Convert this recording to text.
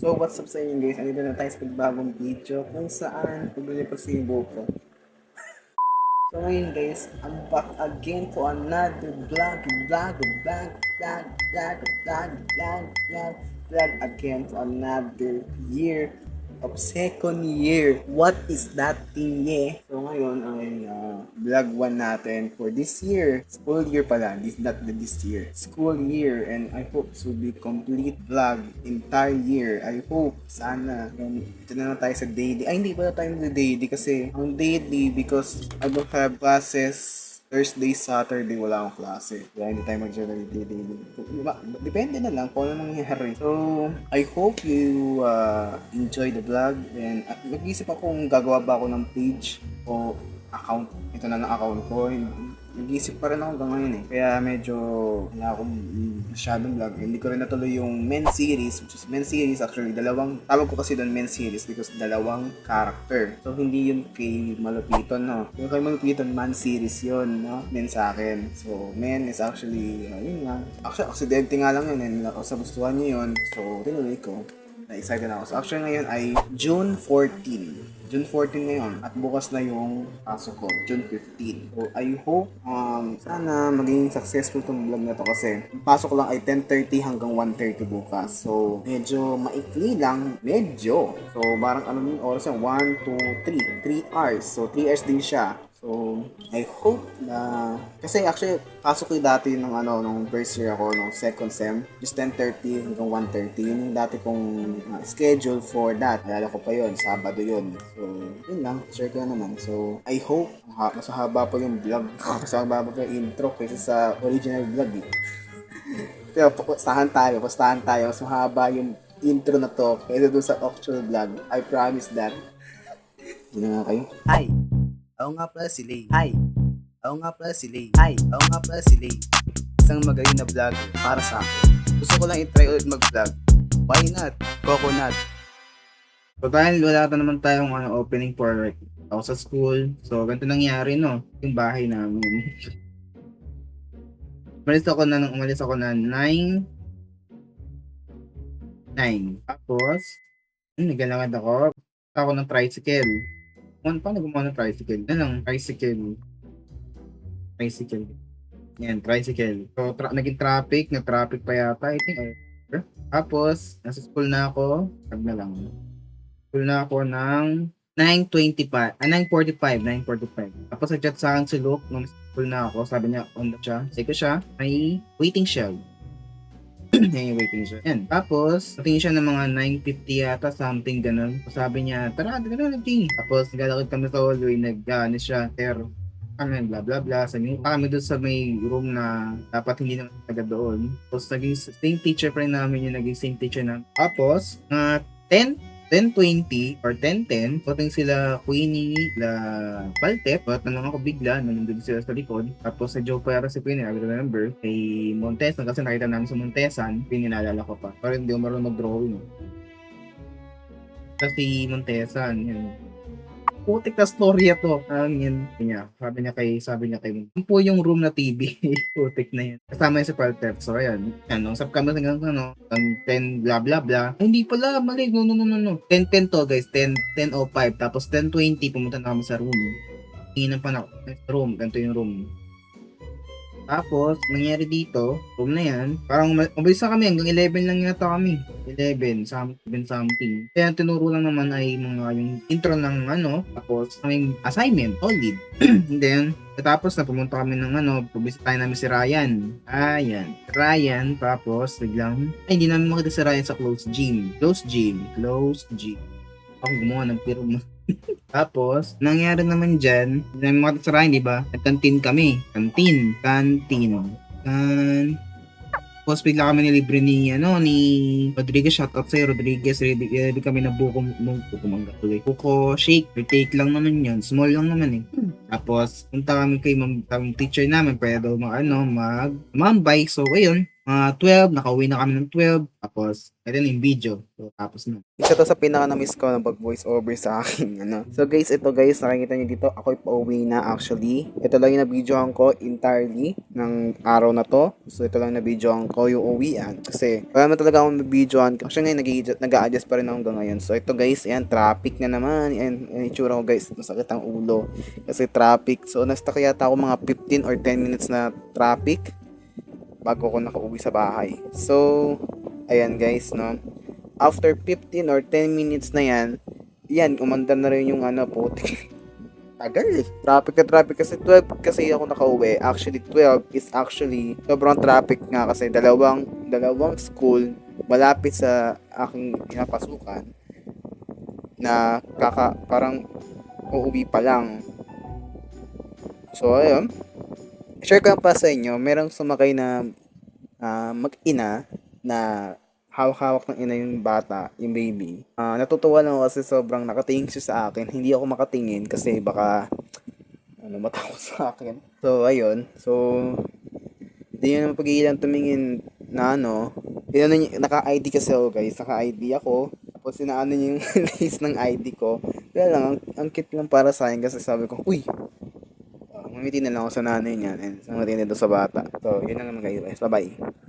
So what's up sa inyo guys? Andito na tayo sa pagbagong video kung saan paglilipas yung buhok ko. So ngayon guys, I'm back again for another vlog again for another year of second year. What is that thing, yeah? So ngayon ay vlog 1 natin for this year. School year pala, not this year. School year, and I hope this will be complete vlog entire year. I hope, sana. And ito na tayo sa daily. Ay, hindi pala tayo sa daily kasi ang daily because I don't have classes. Thursday, Saturday, wala akong klase. Kaya hindi tayo mag-journal daily. Depende na lang kung ano nangyayari. So, I hope you enjoy the vlog. And nag-isip ako kung gagawa ba ako ng page o account. Ito na ng account ko. Nag-isip pa rin ako hanggang ngayon eh. Kaya medyo wala akong masyadong vlog. Hindi ko rin natuloy yung men series, which is men series actually. Tawag ko kasi doon men series because dalawang character. So hindi yun kay Malupiton, no? Yung kay Malupiton, man series yun, no? Men sa akin. So men is actually, yun lang. Actually, aksidente nga lang yun. And sa gustuhan niyo yun. So tinuloy ko. Na-excited ako. So actually ngayon ay June 14. June 14 ngayon at bukas na yung pasok ko, June 15. So I hope sana maging successful tong vlog na to kasi ang pasok lang ay 10:30 hanggang 1:30 bukas. So medyo maikli lang, medyo. So parang ano yung oras yan? 1, 2, 3 hours. So 3 hours din siya. So, I hope na... Kasi actually, pasok ko dati nung first year ako, nung second sem, just 10:30 hanggang 1:30. Yun yung dati kong schedule for that. Alala ko pa yun, Sabado yun. So, yun lang, share ko na naman. So, I hope, mas haba pa yung vlog. Mas haba pa yung intro kaysa sa original vlog eh. Pero, pustahan tayo. Mas mahaba yung intro na to kaysa doon sa actual vlog. I promise that. Yun na nga kayo. Hi! Ako nga pala si Lay. Hi! Ako nga pala si Lay. Hi! Ako nga pala si Lay. Isang magaling na vlogger para sa akin. Gusto ko lang i-try ulit mag-vlog. Why not? Coconut. So dahil wala pa naman tayong opening for ako sa school. So ganito nangyari no. Yung bahay namin. Umalis ako na 9. Tapos, naglalakad ako ng tricycle. Paano gumawa ng tricycle? Tricycle. Yan, tricycle. So, naging na-traffic pa yata. I think, tapos, nasa school na ako. School na ako ng 9:45. Tapos, nag-chat sa akin si Luke nung school na ako. Sabi niya, on the siya. Say ko siya, may waiting shell. Yan. Tapos, natingin siya ng mga 9:50 yata, something ganun. Sabi niya, tara, naging. Tapos, naglalakad kami sa hallway, siya, kami, blah, blah, blah. Sabi kami doon sa may room na dapat hindi naman taga doon. Tapos, naging same teacher pa rin namin yung naging same teacher namin. Tapos, 10:20 or 10:10, puting sila Queenie, Baltep, at nalang ako bigla, nandun sila sa likod. Tapos sa joke pa yata si Queenie, I remember, kay Montesan, kasi nakita namin sa Montesan, pininalala ko pa. Pero hindi ko marunong mag-drawing. Kasi Montesan, yun. Putik na storya to. Yun niya. Sabi niya kay yun po yung room na TV. Putik na yun. Kasama yun sa Baltep. So ayan. Usap kami hanggang 10 blah blah blah. Ay, hindi pala. Mali. No. 10:10 to guys. 10:05. Tapos 10:20 pumunta na kami sa room. Tingin pa na room. Ganito yung room. Tapos, nangyari dito, room na yan, parang mabilis na kami, hanggang 11 lang yata kami. 11 something. Kaya tinuro lang naman ay yung intro ng tapos may assignment, solid. And then, tapos na pumunta kami ng pabisitahin namin si Ryan. Ryan, tapos biglang, hindi namin makita si Ryan sa closed gym. Ako gumawa ng pirma. Tapos, nangyari naman dyan, hindi namin makita sa Ryan, diba? Nag-canteen kami. Canteen. Tapos bigla kami nilibre ni Rodriguez. Shoutout sa'yo, Rodriguez. Ready kami na buko shake. Retake lang naman yun. Small lang naman eh. Tapos, punta kami kay teacher namin. Pwede daw mag-mambay. So, ayun. Mga 12, nakauwi na kami ng 12. Tapos, ito na yung video. So, tapos na. Isa to sa pinaka na-miss ko na pag-voice over sa akin. Ano. So guys, ito guys, nakikita nyo dito, ako'y pauwi na actually. Ito lang yung na-videohan ko entirely ng araw na to. So ito lang na-videohan ko yung uwian. Kasi wala na talaga akong na-videohan. Actually ngayon, nag-a-adjust pa rin ako hanggang ngayon. So ito guys, ayan, traffic na naman. Ayan, itsura ko guys, masakit ang ulo. Kasi traffic. So nasta kaya ako mga 15 or 10 minutes na traffic bago ko nakauwi sa bahay. So, ayan guys, no. After 15 or 10 minutes na yan, umandar na rin yung ano, putik. Tagal eh. Traffic na traffic kasi 12 kasi ako nakauwi. Actually, 12 is actually sobrang traffic nga kasi dalawang school malapit sa aking pinapasukan na parang uuwi pa lang. So, ayun. Share ko pa sa inyo, merong sumakay na mag-ina na hawak-hawak ng ina yung bata, yung baby. Natutuwa lang ako kasi sobrang nakatingin siya sa akin. Hindi ako makatingin kasi baka matakot sa akin. So, ayun. So, hindi nyo naman pagigilan tumingin na naka-ID kasi ako guys. Naka-ID ako. Tapos sinaano niya yung list ng ID ko. Kaya lang, ang cute lang para sa akin kasi sabi ko, uy, ngumiti na lang ako sa nanay niya and ngumiti na doon sa bata. So, yun lang naman guys. Bye-bye.